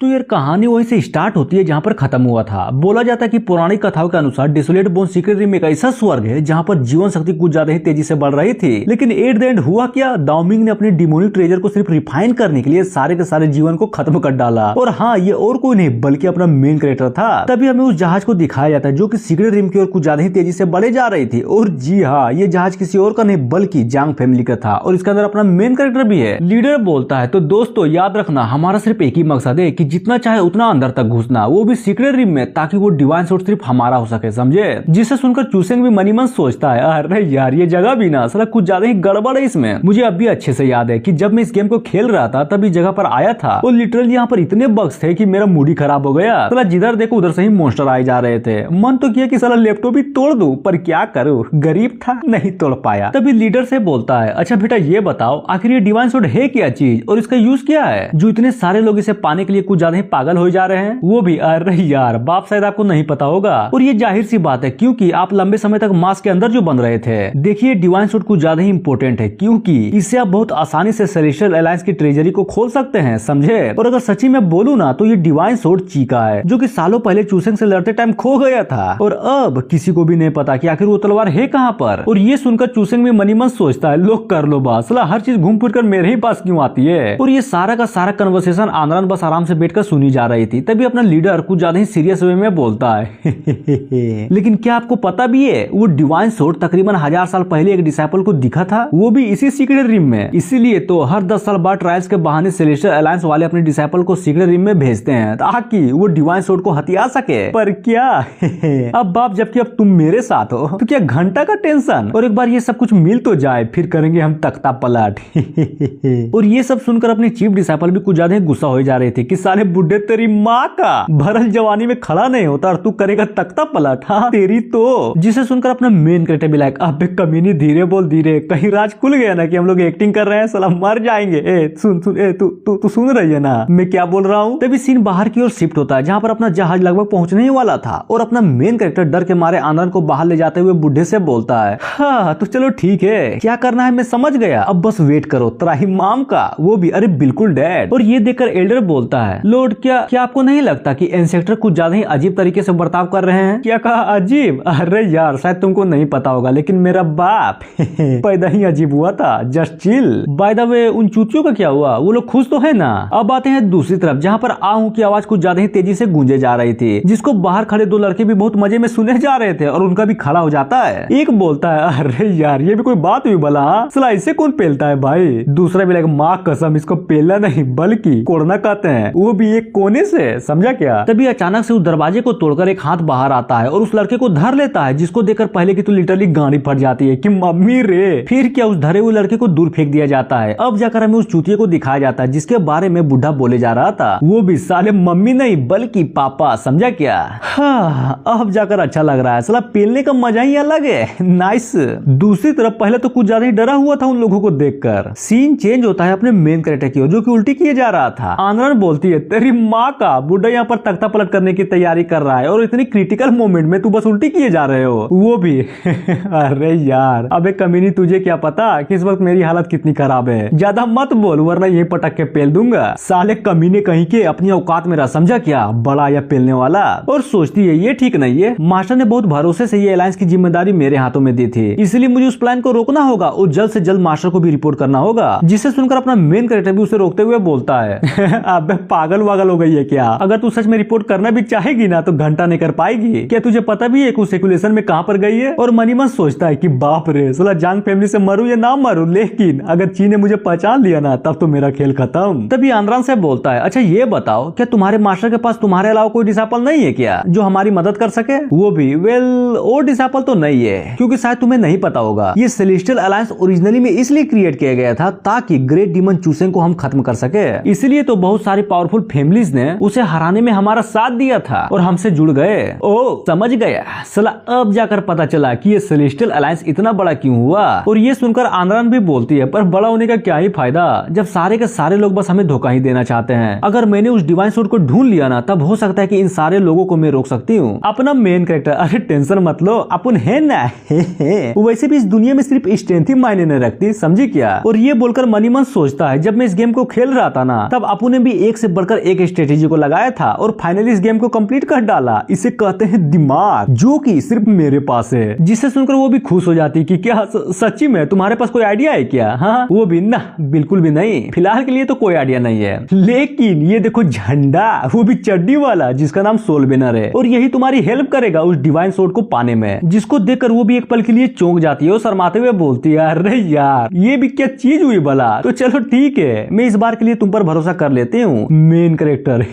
तो यार कहानी वहीं से स्टार्ट होती है जहां पर खत्म हुआ था। बोला जाता है कि पौराणिक कथाओं के अनुसार डेसोलेट बोन सीक्रेट रिम एक ऐसा स्वर्ग है जहां पर जीवन शक्ति कुछ ज्यादा ही तेजी से बढ़ रही थी। लेकिन एट द एंड हुआ क्या, दाओमिंग ने अपने डिमोनिक ट्रेजर को सिर्फ रिफाइन करने के लिए सारे के सारे जीवन को खत्म कर डाला। और हाँ, ये और कोई नहीं बल्कि अपना मेन कैरेक्टर था। तभी हमें उस जहाज को दिखाया जाता है जो कि सीक्रेट रिम की ओर कुछ ज्यादा ही तेजी से बढ़े जा रही थी। और जी हाँ, ये जहाज किसी और का नहीं बल्कि जांग फैमिली का था और इसके अंदर अपना मेन कैरेक्टर भी है। लीडर बोलता है, तो दोस्तों याद रखना, हमारा सिर्फ एक ही मकसद है कि जितना चाहे उतना अंदर तक घुसना, वो भी सीक्रेट रिम में, ताकि वो डिवाइन सोर्स सिर्फ हमारा हो सके, समझे। जिसे सुनकर चूसेंग भी मनी मन सोचता है, अरे यार ये जगह भी ना साला कुछ ज्यादा ही गड़बड़ है इसमें। मुझे अब भी अच्छे से याद है कि जब मैं इस गेम को खेल रहा था तब इस जगह पर आया था और लिटरली यहाँ पर इतने बग्स थे कि मेरा मूड ही खराब हो गया। साला जिधर देखो उधर से ही मॉन्स्टर आए जा रहे थे। मन तो किया कि साला लैपटॉप भी तोड़ दूं, पर क्या करूं, गरीब था, नहीं तोड़ पाया। तभी लीडर से बोलता है, अच्छा बेटा ये बताओ आखिर ये डिवाइन सोर्ड है क्या चीज और इसका यूज क्या है जो इतने सारे लोग इसे पाने के लिए कुछ ज्यादा ही पागल हो जा रहे हैं। वो भी अरे यार बाप शायद आपको नहीं पता होगा और ये जाहिर सी बात है क्योंकि आप लंबे समय तक मास्क के अंदर जो बन रहे थे। देखिए डिवाइन सोर्ड कुछ ज्यादा ही इंपॉर्टेंट है क्योंकि इससे आप बहुत आसानी से सेलेस्टियल अलायंस की ट्रेजरी को खोल सकते हैं, समझे। और अगर सच्ची में बोलूं ना तो ये डिवाइन सोर्ड चीका है जो कि सालों पहले चूसेंग से लड़ते टाइम खो गया था और अब किसी को भी नहीं पता कि आखिर वो तलवार है कहाँ पर। और ये सुनकर चूसेंग में मनी मन सोचता है, लोग कर लो बस, हर चीज घूम फिर कर मेरे ही पास क्यों आती है। और ये सारा का सारा कन्वर्सेशन आंद्रान बस आराम से बैठकर सुनी जा रही थी। तभी अपना लीडर कुछ ज्यादा ही सीरियस वे में बोलता है लेकिन क्या आपको पता भी है वो डिवाइन सोर्ड तकरीबन 1000 साल पहले एक डिसाइपल को दिखा था, वो भी इसी सीक्रेट रिम में। इसीलिए तो हर 10 साल बाद ट्रायल्स के बहाने सेलेस्टियल अलायंस वाले अपने डिसाइपल को सीक्रेट रिम में भेजते हैं ताकि वो डिवाइन सोर्ड को हथिया सके। पर क्या अब बाप, जबकि अब तुम मेरे साथ हो तो क्या घंटा का टेंशन, और एक बार ये सब कुछ मिल तो जाए फिर करेंगे हम तख्ता पलट और ये सब सुनकर अपने चीफ डिसाइपल भी कुछ ज्यादा ही गुस्सा हो जा रहे थे कि साले बुड्ढे तेरी माँ का भरल जवानी में खड़ा नहीं होता और तू करेगा तख्ता पलट, हाँ तेरी तो। जिसे सुनकर अपना मेन कैरेक्टर भी लाइक, अबे कमीनी धीरे बोल धीरे, कहीं राज खुल गया ना कि हम लोग एक्टिंग कर रहे हैं, साला मर जाएंगे। ए सुन सुन, ए तू सुन रही है ना मैं क्या बोल रहा हूँ। तभी सीन बाहर की ओर शिफ्ट होता है जहाँ पर अपना जहाज लगभग पहुंचने ही वाला था और अपना मेन कैरेक्टर डर के मारे आनंद को बाहर ले जाते हुए बुढ़े से बोलता है, हाँ तो चलो ठीक है, क्या करना है मैं समझ गया, अब बस वेट करो त्राहिमाम का। वो भी अरे बिल्कुल डैड। और ये देखकर एल्डर बोलता है, लॉर्ड क्या आपको नहीं लगता कि इंसेक्टर कुछ ज्यादा ही अजीब तरीके से बर्ताव कर रहे हैं। क्या कहा अजीब? अरे यार शायद तुमको नहीं पता होगा लेकिन मेरा बाप पैदा ही अजीब हुआ था, just chill. By the way उन चूतियों का क्या हुआ, वो लोग खुश तो है ना। अब आते हैं दूसरी तरफ जहाँ पर आहू की आवाज कुछ ज्यादा ही तेजी से गूंजे जा रही थी जिसको बाहर खड़े दो लड़के भी बहुत मजे में सुने जा रहे थे और उनका भी खड़ा हो जाता है। एक बोलता है, अरे यार ये भी कोई बात हुई भला, सला इसे कौन पेलता है भाई। दूसरा भी लगा, माँ कसम इसको पेलना नहीं बल्कि कोड़ना कहते हैं, वो भी एक कोने से, समझा क्या। तभी अचानक से उस दरवाजे को तोड़कर एक हाथ बाहर आता है और उस लड़के को धर लेता है जिसको देखकर पहले की तो लिटरली गाड़ी फट जाती है कि मम्मी रे। फिर क्या उस धरे हुए लड़के को दूर फेंक दिया जाता है। अब जाकर हमें उस चूतिये को दिखाया जाता है जिसके बारे में बुढ़ा बोले जा रहा था, वो भी साले मम्मी नहीं बल्कि पापा, समझा क्या। हाँ अब जाकर अच्छा लग रहा है, साला पेलने का मजा ही अलग है, नाइस। दूसरी तरफ पहले तो कुछ ज्यादा ही डरा हुआ था उन लोगों को देखकर। सीन चेंज होता है अपने मेन कैरेक्टर की ओर जो कि उल्टी किए जा रहा था। आनंद बोलती है, तेरी माँ का, बुढ़ा यहाँ पर तख्ता पलट करने की तैयारी कर रहा है और इतनी क्रिटिकल मोमेंट में तू बस उल्टी किए जा रहे हो, वो भी अरे यार अबे कमीनी तुझे क्या पता कि इस वक्त मेरी हालत कितनी खराब है, ज्यादा मत बोल वरना ये पटक के पेल दूंगा। साले कमीने कहीं के अपनी औकात में रह, समझा क्या, बड़ा या पेलने वाला। और सोचती है ये ठीक नहीं है, मास्टर ने बहुत भरोसे से ये अलायंस की जिम्मेदारी मेरे हाथों में दी थी, इसलिए मुझे उस प्लान को रोकना होगा और जल्द से जल्द मास्टर को भी रिपोर्ट करना होगा। जिसे सुनकर अपना मेन कैरेक्टर भी उसे रोकते हुए बोलता है अबे पागल वागल हो गई है क्या, अगर तू सच में रिपोर्ट करना भी चाहेगी ना तो घंटा नहीं कर पाएगी। क्या तुझे पता भी है कि सेकुलेशन में कहां पर गई है। और मनी मन सोचता है कि बाप रे साला जांग फैमिली से मरूं या ना मरूं, लेकिन अगर चीन ने मुझे पहचान लिया ना तब तो मेरा खेल खत्म। तभी आंद्रान से बोलता है, अच्छा ये बताओ क्या तुम्हारे मास्टर के पास तुम्हारे अलावा कोई डिसाइपल नहीं है क्या जो हमारी मदद कर सके। वो भी वेल वो डिसाइपल तो नहीं है क्योंकि शायद तुम्हें नहीं पता होगा ये सेलेस्टियल अलायंस ओरिजिनली में इसलिए क्रिएट किया गया था ताकि ग्रेट डीमन चूसेंग को हम खत्म कर सके। इसलिए तो बहुत सारी पावरफुल फैमिलीज ने उसे हराने में हमारा साथ दिया था और हमसे जुड़ गए। ओ समझ गया, सला अब जाकर पता चला कि ये सेलेस्टियल अलायंस इतना बड़ा क्यों हुआ। और ये सुनकर आंद्रान भी बोलती है, पर बड़ा होने का क्या ही फायदा जब सारे के सारे लोग बस हमें धोखा ही देना चाहते हैं। अगर मैंने उस डिवाइन सोर्ड को ढूंढ लिया ना तब हो सकता है कि इन सारे लोगों को मैं रोक सकती हूँ। अपना मेन कैरेक्टर, अरे टेंशन मत लो अपन है ना वैसे भी इस दुनिया में सिर्फ स्ट्रेंथ ही मायने नहीं रखती, समझी क्या। और ये बोलकर मनी मन सोचता है, जब मैं इस गेम को खेल रहा था ना तब अपू ने भी एक से बढ़कर बढ़कर एक स्ट्रेटेजी को लगाया था और फाइनली इस गेम को कंप्लीट कर डाला। इसे कहते हैं दिमाग, जो कि सिर्फ मेरे पास है। जिसे सुनकर वो भी खुश हो जाती कि क्या सच्ची में तुम्हारे पास कोई आइडिया है क्या? हाँ, वो भी ना, बिल्कुल भी नहीं, फिलहाल के लिए तो कोई आइडिया नहीं है। लेकिन ये देखो झंडा, वो भी चड्डी वाला, जिसका नाम सोल बेनर है, और यही तुम्हारी हेल्प करेगा उस डिवाइन सोर्ड को पाने में। जिसको देखकर वो भी एक पल के लिए चौंक जाती है और शर्माते हुए बोलती है, अरे यार ये भी क्या चीज हुई भला? तो चलो ठीक है, मैं इस बार के लिए तुम पर भरोसा कर लेती हूँ, मेन कैरेक्टर।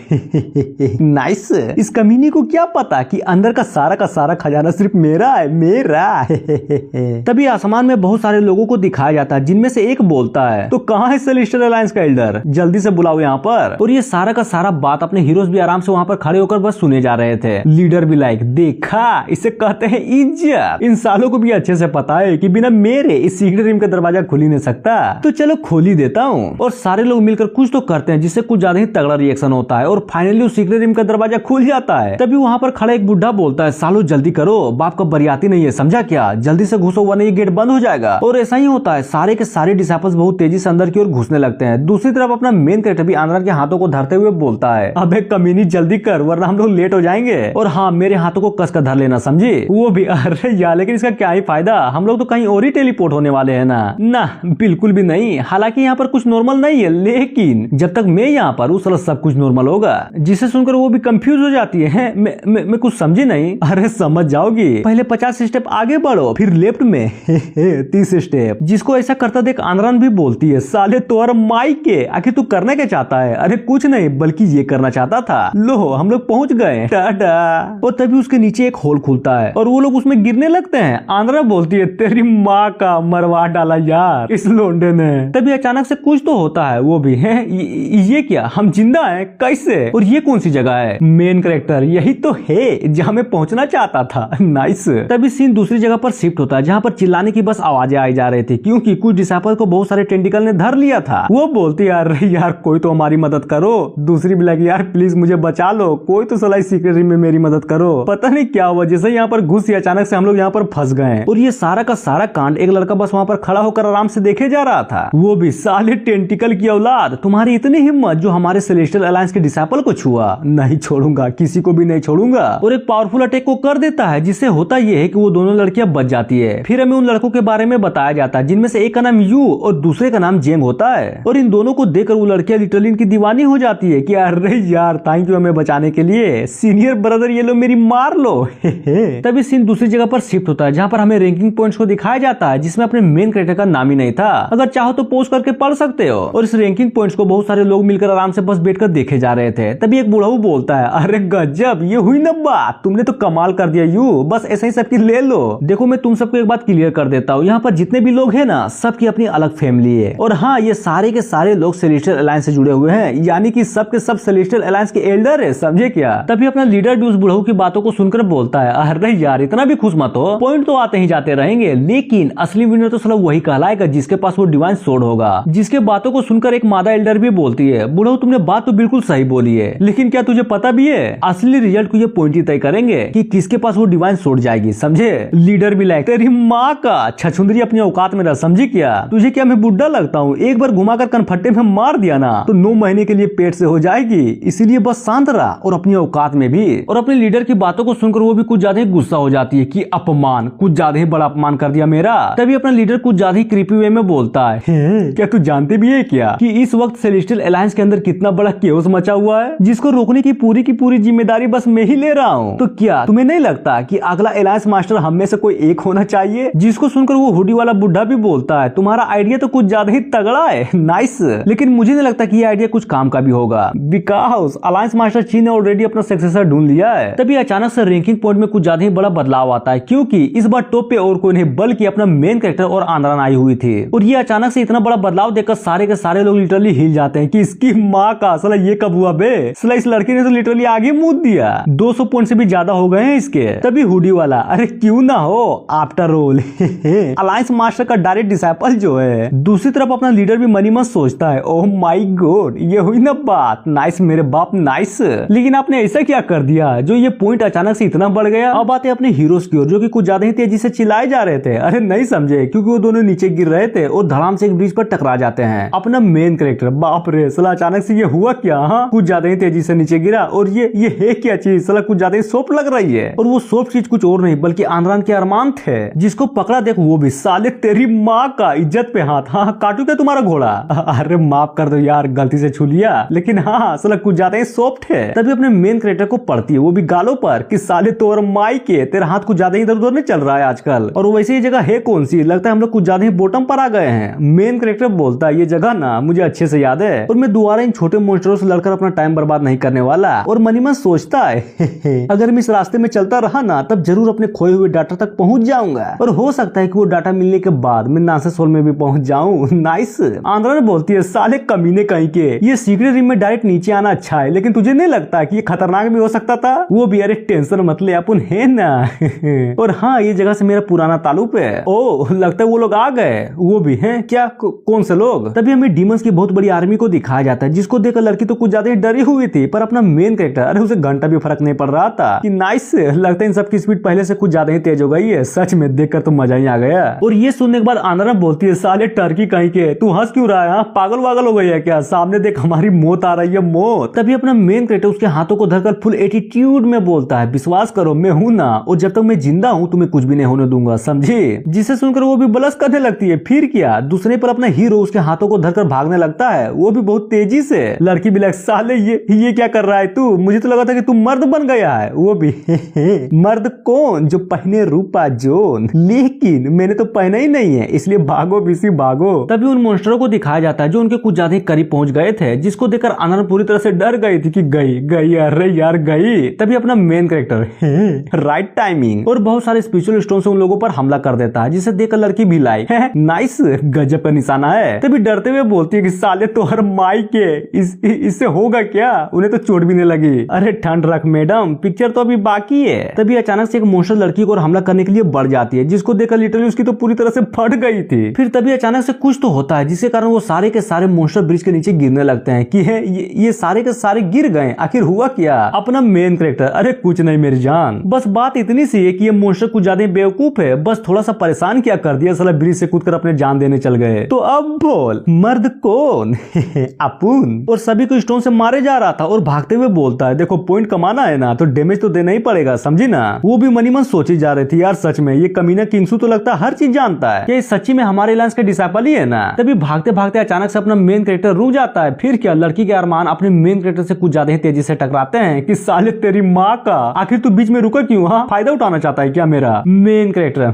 नाइस। इस कमीनी को क्या पता कि अंदर का सारा खजाना सिर्फ मेरा है, मेरा। तभी आसमान में बहुत सारे लोगों को दिखाया जाता है, जिनमें से एक बोलता है, तो कहाँ है सेलेस्टियल अलायंस का एल्डर? जल्दी से बुलाओ यहाँ पर। और ये सारा का सारा बात अपने हीरोज भी आराम से वहाँ पर खड़े होकर बस सुने जा रहे थे। लीडर भी लाइक, देखा, इसे कहते हैं इज्जत। इन सालों को भी अच्छे से पता है कि बिना मेरे इस सीक्रेट रूम का दरवाजा खुल ही नहीं सकता, तो चलो खोल ही देता हूँ। और सारे लोग मिलकर कुछ तो करते हैं, जिससे कुछ ज्यादा ही तगड़ा रिएक्शन होता है और फाइनली उस सीक्रेट रूम का दरवाजा खुल जाता है। तभी वहाँ पर खड़ा एक बुढ़ा बोलता है, सालो जल्दी करो, बाप का बरियाती नहीं है, समझा क्या? जल्दी से घुसो वरना ये गेट बंद हो जाएगा। और ऐसा ही होता है, सारे के सारे डिसाइपल्स बहुत तेजी से अंदर की ओर घुसने लगते हैं। दूसरी तरफ अपना मेन कैरेक्टर भी आनंद के हाथों को धरते हुए बोलता है, अबे कमीनी जल्दी कर वरना हम लोग लेट हो जाएंगे, और हाँ मेरे हाथों को कसकर धर लेना, समझी? वो भी, अरे यार लेकिन इसका क्या ही फायदा, हम लोग तो कहीं और ही टेलीपोर्ट होने वाले हैं ना। ना बिल्कुल भी नहीं, हालांकि यहाँ पर कुछ नॉर्मल नहीं है, लेकिन जब तक मैं यहाँ पर उस सब कुछ नॉर्मल होगा। जिसे सुनकर वो भी कंफ्यूज हो जाती है, मैं कुछ समझी नहीं। अरे समझ जाओगी, पहले 50 स्टेप आगे बढ़ो, फिर लेफ्ट में 30 स्टेप। जिसको ऐसा करता देख आनरन भी बोलती है, साले तोर माई के, आखिर तू करना क्या चाहता है? अरे कुछ नहीं, बल्कि ये करना चाहता था। लो हम लोग पहुंच गए, टाटा। और तभी उसके नीचे एक होल खुलता है और वो लोग उसमें गिरने लगते हैं। आंद्रा बोलती है, तेरी माँ का मरवा डाला यार इस लोंडे ने। तभी अचानक से कुछ तो होता है, वो भी है ये क्या, हम जिंदा हैं कैसे? और ये कौन सी जगह है? मेन कैरेक्टर, यही तो है जहाँ मैं पहुंचना चाहता था। नाइस। तभी सीन दूसरी जगह पर शिफ्ट होता है, जहाँ पर चिल्लाने की बस आवाजें आई जा रही थी, क्योंकि कुछ डिसाइपल को बहुत सारे टेंटिकल ने धर लिया था। वो बोलती है, अरे यार कोई तो हमारी मदद करो। दूसरी भी लगी, यार प्लीज मुझे बचा लो, कोई तो सलाई सीक्रेट रूम में मेरी मदद करो। पता नहीं क्या हुआ, जैसे यहाँ पर घुसी अचानक से हम लोग यहाँ पर फंस गए। और ये सारा का सारा कांड एक लड़का बस वहाँ पर खड़ा होकर आराम से देखे जा रहा था। वो भी, साले टेंटिकल की औलाद, तुम्हारी इतनी हिम्मत जो हमारे सेलेस्टियल अलायंस के डिसाइपल को छुआ, नहीं छोड़ूंगा, किसी को भी नहीं छोड़ूंगा। और एक पावरफुल अटैक को कर देता है, जिससे होता यह है कि वो दोनों लड़कियां बच जाती है। फिर हमें उन लड़कों के बारे में बताया जाता है, जिनमें से एक का नाम यू और दूसरे का नाम जेम होता है। और इन दोनों को देखकर वो लड़कियां लिटरली इनकी दीवानी हो जाती है कि अरे यार थैंक यू हमें बचाने के लिए, सीनियर ब्रदर, ये लो मेरी मार लो। तभी सीन दूसरी जगह पर शिफ्ट होता है, जहाँ पर हमें रैंकिंग पॉइंट्स को दिखाया जाता है, जिसमें अपने मेन कैरेक्टर का नाम ही नहीं था। अगर चाहो तो पोस्ट करके पढ़ सकते हो। और इस रैंकिंग पॉइंट्स को बहुत सारे लोग मिलकर आराम से बस बैठकर देखे जा रहे थे। तभी एक बूढ़ा बोलता है, अरे गजब, ये हुई ना बात, तुमने तो कमाल कर दिया यू, बस ऐसा ही सबकी ले लो। देखो मैं तुम सबको एक बात क्लियर कर देता हूँ, यहाँ पर जितने भी लोग हैं ना, सबकी अपनी अलग फैमिली है। और हाँ, ये सारे के सारे लोग सेलेस्टियल अलायंस से जुड़े हुए हैं, यानी कि सब के सब सेलेस्टियल अलायंस के एल्डर है, समझे क्या? तभी अपना लीडर भी उस बुढ़ऊ की बातों को सुनकर बोलता है, अरे यार इतना भी खुश मत हो, पॉइंट तो आते ही जाते रहेंगे, लेकिन असली विनर तो साला वही कहलाएगा जिसके पास वो डिवाइन सोर्ड होगा। जिसके बातों को सुनकर एक मादा एल्डर भी बोलती है, बुढ़ऊ तुमने बात तो बिल्कुल सही बोली है, लेकिन क्या तुझे पता भी है असली रिजल्ट को ये पॉइंट ही तय करेंगे कि किसके पास वो डिवाइन सोर्ड जाएगी, समझे? लीडर भी लाइक, तेरी माँ का छछुंदरी अपनी औकात में रह, समझी क्या? तुझे क्या मैं बुढ़ा लगता हूँ? एक बार घुमाकर कनफट्टे में मार दिया ना तो 9 महीने के लिए पेट से हो जाएगी, इसीलिए बस शांत रहा और अपनी औकात में भी। और अपने लीडर की बातों को सुनकर वो भी कुछ ज्यादा ही गुस्सा हो जाती है कि अपमान, कुछ ज्यादा ही बड़ा अपमान कर दिया मेरा। तभी अपना लीडर कुछ ज्यादा ही क्रीपी वे में बोलता है, क्या तू जानते भी है क्या कि इस वक्त सेलेस्टियल अलायंस के अंदर कितना बड़ा केओस मचा हुआ है, जिसको रोकने की पूरी जिम्मेदारी बस मैं ही ले रहा हूँ। तो क्या तुम्हें नहीं लगता कि अगला अलायंस मास्टर हम में से कोई एक होना चाहिए? जिसको सुनकर वो हुडी वाला बुढ़ा भी बोलता है, तुम्हारा आइडिया तो कुछ ज्यादा ही तगड़ा है, नाइस, लेकिन मुझे नहीं लगता कि ये आइडिया कुछ काम का भी होगा, बिकॉज अलायंस मास्टर चीन ने ऑलरेडी अपना सक्सेसर ढूंढ लिया है। तभी अचानक से रैंकिंग पॉइंट में कुछ ज्यादा ही बड़ा बदलाव आता है, क्योंकि इस बार टॉप पे और कोई नहीं बल्कि अपना मेन कैरेक्टर और आंद्रान आई हुई थी। और ये अचानक से इतना बड़ा बदलाव देखकर सारे के सारे लोग लिटरली हिल जाते हैं कि इसकी माँ का, साला ये कब हुआ बे? साला इस लड़की ने तो लिटरली आगे मूद दिया, 200 पॉइंट से भी ज्यादा हो गए हैं इसके। तभी हुडी वाला, अरे क्यों ना हो, आफ्टर ऑल अलायंस मास्टर का डायरेक्ट डिसाइपल जो है। दूसरी तरफ अपना लीडर भी मनी मत सोचता है, ओह माय गॉड ये हुई ना बात, नाइस मेरे बाप नाइस, लेकिन आपने ऐसा क्या कर दिया जो ये पॉइंट अचानक से इतना बढ़ गया? अब आते अपने हीरोज की ओर, जो कि कुछ ज्यादा ही तेजी से चिल्लाए जा रहे थे। अरे नहीं समझे, क्योंकि वो दोनों नीचे गिर रहे थे और धड़ाम से एक ब्रिज पर टकरा जाते हैं। अपना मेन कैरेक्टर, बाप रे साला अचानक से ये हुआ हुआ क्या? हाँ, कुछ ज्यादा ही तेजी से नीचे गिरा और ये है क्या चीज? साला कुछ ज्यादा ही सोप लग रही है। और वो सोप चीज कुछ और नहीं बल्कि आमरान के अरमान थे, जिसको पकड़ा देख वो भी साले तेरी माँ का इज्जत पे हाथ। हाँ, काटू क्या तुम्हारा घोड़ा? अरे माफ कर दो यार, गलती से छू लिया, लेकिन हाँ साला कुछ ज्यादा ही सॉफ्ट है। तभी अपने मेन कैरेक्टर को पढ़ती है, वो भी गालों पर, कि साले तोर माई के तेरा हाथ कुछ ज्यादा ही इधर उधर नहीं चल रहा है आजकल। और वैसे ये जगह है कौन सी? लगता है हम लोग कुछ ज्यादा ही बॉटम पर आ गए हैं। मेन कैरेक्टर बोलता है ये जगह ना मुझे अच्छे से याद है और मैं दोबारा इन छोटे मॉन्स्टरों से लड़कर अपना टाइम बर्बाद नहीं करने वाला। और मनी मन सोचता है अगर मैं इस रास्ते में चलता रहा ना तब जरूर अपने खोए हुए डाटा तक पहुंच जाऊंगा और हो सकता है कि वो डाटा मिलने के बाद मैं नासेस होल में भी पहुंच जाऊं। नाइस। आंद्रा बोलती है साले कमीने कहीं के, ये सीक्रेट रूम में डायरेक्ट नीचे आना अच्छा है, लेकिन तुझे नहीं लगता कि ये खतरनाक भी हो सकता था? वो भी अरे टेंशन मत ले, अपन है ना। और हाँ, ये जगह से मेरा पुराना ताल्लुक है। ओ लगता है वो लोग आ गए। वो भी हैं क्या? कौन से लोग? तभी हमें डीमंस की बहुत बड़ी आर्मी को दिखाया जाता है, जिसको देखकर लड़की तो कुछ ज्यादा ही डरी हुई थी, पर अपना मेन कैरेक्टर अरे उसे घंटा भी फर्क नहीं पड़ रहा था। कि नाइस, लगता है इन सबकी स्पीड पहले से कुछ ज्यादा ही तेज हो गई है। सच में देखकर तो मजा ही आ गया। और ये सुनने के बाद आंद्रा बोलती है साले टर्की कहीं के, तू हंस क्यों रहा है? पागल वागल हो गई है क्या? सामने देख हमारी मौत आ रही है, मौत। तभी अपना मेन कैरेक्टर उसके हाथों को धरकर फुल एटीट्यूड में बोलता है विश्वास करो मैं हूं ना, और जब तक मैं जिंदा हूं तुम्हें कुछ भी नहीं होने दूंगा, समझे? जिसे सुनकर वो भी बलस करने लगती है। फिर क्या, दूसरे पर अपना हीरो उसके हाथों को धरकर भागने लगता है, वो भी बहुत तेजी से। लड़की भी लग साले ये क्या कर रहा है तू? मुझे तो लगा था कि तू मर्द बन गया है। वो भी मर्द कौन? जो पहने रूपा जोन, लेकिन मैंने तो पहना ही नहीं है, इसलिए भागो बिसी भागो। तभी उन मॉन्स्टरों को दिखाया जाता है जो उनके कुछ ज्यादा ही करीब पहुंच गए थे, जिसको देखकर आनंद पूरी तरह से डर गई थी कि गई अरे यार गई। तभी अपना मेन कैरेक्टर राइट टाइमिंग और बहुत सारे स्पिरिचुअल स्टोन से उन लोगों पर हमला कर देता है, जिसे देखकर लड़की भी लाइक है नाइस, गजब का निशाना है। तभी डरते हुए बोलती है कि साले तो हर माई के इससे होगा क्या? उन्हें तो चोट भी नहीं लगी। अरे ठंड रख मैडम, पिक्चर तो अभी बाकी है। तभी अचानक से एक मॉन्स्टर लड़की को हमला करने के लिए बढ़ जाती है, जिसको देखकर लिटरली उसकी तो पूरी तरह से फट गई थी। फिर तभी अचानक से कुछ तो होता है जिसके कारण वो सारे के सारे मॉन्स्टर ब्रिज के नीचे गिरने लगते हैं। कि है ये सारे के सारे गिर गए। आखिर हुआ क्या? अपना मेन कैरेक्टर अरे कुछ नहीं मेरी जान, बस बात इतनी सी है कि ये मॉन्स्टर कुछ ज्यादा बेवकूफ है, बस थोड़ा सा परेशान क्या कर दिया, साला ब्रिज से कूदकर अपने जान देने चल गए। तो अब बोल मर्द कौन? अपुन। और सभी को स्टोन से मारे जा रहा था और भागते हुए बोलता है देखो पॉइंट कमाना है ना तो डैमेज तो देना ही पड़ेगा, समझी ना? वो भी मनी मन सोची जा रही थी यार सच में ये कमीना किंगसू तो लगता है हर चीज जानता है, क्या सच्ची में हमारे एलायंस के डिसाइपल ही है ना? तभी भागते भागते अचानक से अपना मेन कैरेक्टर रुक जाता है। फिर क्या, लड़की के अरमान अपने मेन कैरेक्टर से कुछ ज्यादा ही तेजी से टकराते हैं कि साले तेरी माँ का, आखिर तू बीच में रुका क्यों? हाँ, फायदा उठाना चाहता है क्या मेरा मेन कैरेक्टर?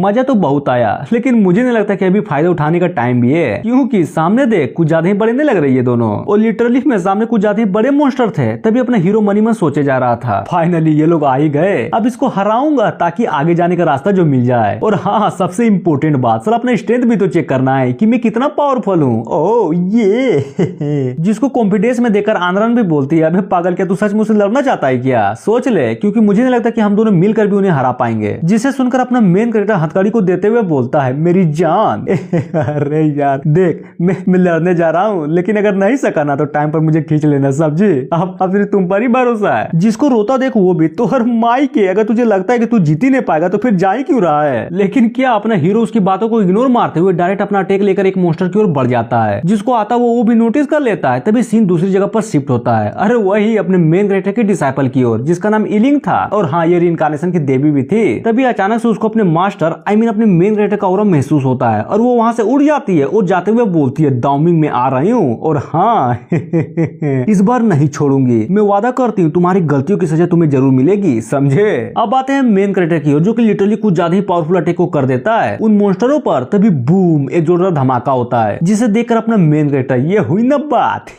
मजा तो बहुत आया, लेकिन मुझे नहीं लगता कि अभी फायदा उठाने का टाइम भी है, क्योंकि सामने देख कुछ ज्यादा ही बड़े नहीं लग रही है दोनों, और लिटरली में सामने कुछ ज्यादा ही बड़े मॉन्स्टर थे। तभी अपना हीरो मनी मन सोचे जा रहा था फाइनली ये लोग आ ही गए, अब इसको हराऊंगा ताकि आगे जाने का रास्ता जो मिल जाए। और हाँ, सबसे इंपॉर्टेंट बात, सर अपना स्ट्रेंथ भी तो चेक करना है कि मैं कितना पावरफुल हूँ। ओ ये जिसको कॉन्फिडेंस में देकर आंद्रन भी बोलती है अबे पागल क्या तू सच मुझसे लड़ना चाहता है क्या? सोच ले, क्योंकि मुझे नहीं लगता कि हम दोनों मिलकर भी उन्हें हरा पाएंगे। जिसे सुनकर अपना मेन कैरेक्टर हथकड़ी को देते हुए बोलता है मेरी जान। अरे यार देख मैं लड़ने जा रहा हूँ, लेकिन अगर नहीं सका ना तो टाइम पर मुझे खींच लेना समझी। अब फिर तुम पर ही भरोसा है। जिसको रोता देख वो भी तो हर माई के, अगर तुझे लगता है कि तू जीत ही नहीं पाएगा तो फिर जा ही क्यों रहा है? लेकिन क्या अपना हीरो उसकी बातों को इग्नोर मारते हुए डायरेक्ट अपना अटैक लेकर एक मॉन्स्टर की ओर बढ़ जाता है, जिसको आता वो भी नोटिस कर लेता है। तभी सीन दूसरी जगह पर शिफ्ट होता है, अरे वही अपने मेन कैरेक्टर के डिसाइपल की ओर, जिसका नाम इलिंग था, और हाँ ये रिइंकार्नेशन की देवी भी थी। तभी अचानक से उसको अपने मास्टर अपने मेन कैरेक्टर का ऑरा महसूस होता है और वो वहां से उड़ जाती है और जाते हुए बोलती है दाउमिंग में आ रही हूँ, और हाँ इस बार नहीं छोड़ूंगी, मैं वादा करती हूँ तुम्हारी गलतियों की सजा तुम्हें जरूर मिलेगी, समझे? अब आते हैं मेन कैरेक्टर की ओर, जो कि लिटरली कुछ ज्यादा ही पावरफुल अटैक को कर देता है उन मॉन्स्टरों पर। तभी बूम एक जोरदार धमाका होता है, जिसे देखकर अपना मेन कैरेक्टर ये हुई ना बात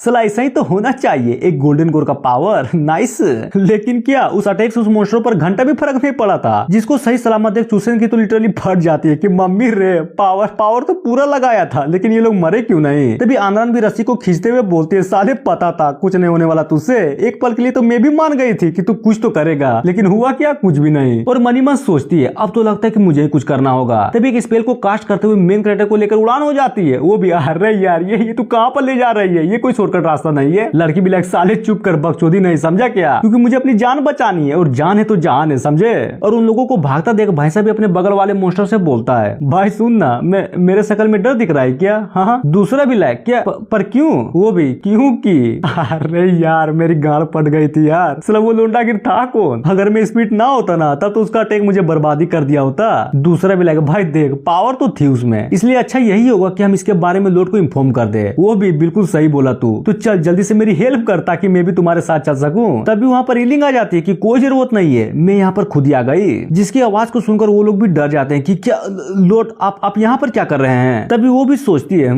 सला ऐसा ही तो होना चाहिए, एक गोल्डन गोर का पावर, नाइस। लेकिन क्या उस अटैक से उस मॉन्स्टरों पर घंटा भी फर्क नहीं पड़ा था, जिसको सही सलामत देख चूसन की तो लिटरली फट जाती है कि मम्मी रे पावर तो पूरा लगाया था, लेकिन ये लोग मरे क्यों नहीं? तभी आनंद भी रस्सी को खींचते हुए बोलती है साले पता था कुछ नहीं होने वाला तुझसे, एक पल के लिए तो मैं भी मान गई थी कि तू कुछ तो करेगा, लेकिन हुआ क्या? कुछ भी नहीं। और मनी मन सोचती है अब तो लगता है कि मुझे कुछ करना होगा। तभी एक स्पेल को कास्ट करते हुए मेन कैरेक्टर को लेकर उड़ान हो जाती है। वो भी अरे यार ये तू कहां पर ले जा रही है? ये कोई शॉर्टकट रास्ता नहीं है। लड़की भी लाइक साले चुप कर, बकचोदी नहीं, समझा क्या? क्योंकि मुझे अपनी जान बचानी है, और जान है तो जान है, समझे? और उन लोगों को भागता देख भैंसा भी अपने बगल वाले मॉन्स्टर से बोलता है भाई सुन ना, मेरे शकल में डर दिख रहा है क्या? हाँ दूसरा भी लाइक क्या? पर क्यों? वो भी क्योंकि अरे यार मेरी गाड़ पट गई थी यार। साला वो लोंडा गिर था कौन? अगर मैं स्पीड ना होता ना तब तो उसका अटैक मुझे बर्बादी कर दिया होता। दूसरा भी लगा भाई देख पावर तो थी उसमें, इसलिए अच्छा यही होगा कि हम इसके बारे में लोड को इन्फॉर्म कर दे। वो भी बिल्कुल सही बोला तू। तो चल जल्दी से मेरी हेल्प कर ताकि मैं भी तुम्हारे साथ चल सकूं। तभी वहाँ पर रीलिंग आ जाती है कि कोई जरूरत नहीं है, मैं यहाँ पर खुद ही आ गई। जिसकी आवाज को सुनकर वो लोग भी डर जाते हैं कि क्या लोड आप यहाँ पर क्या कर रहे हैं। तभी वो भी सोचती है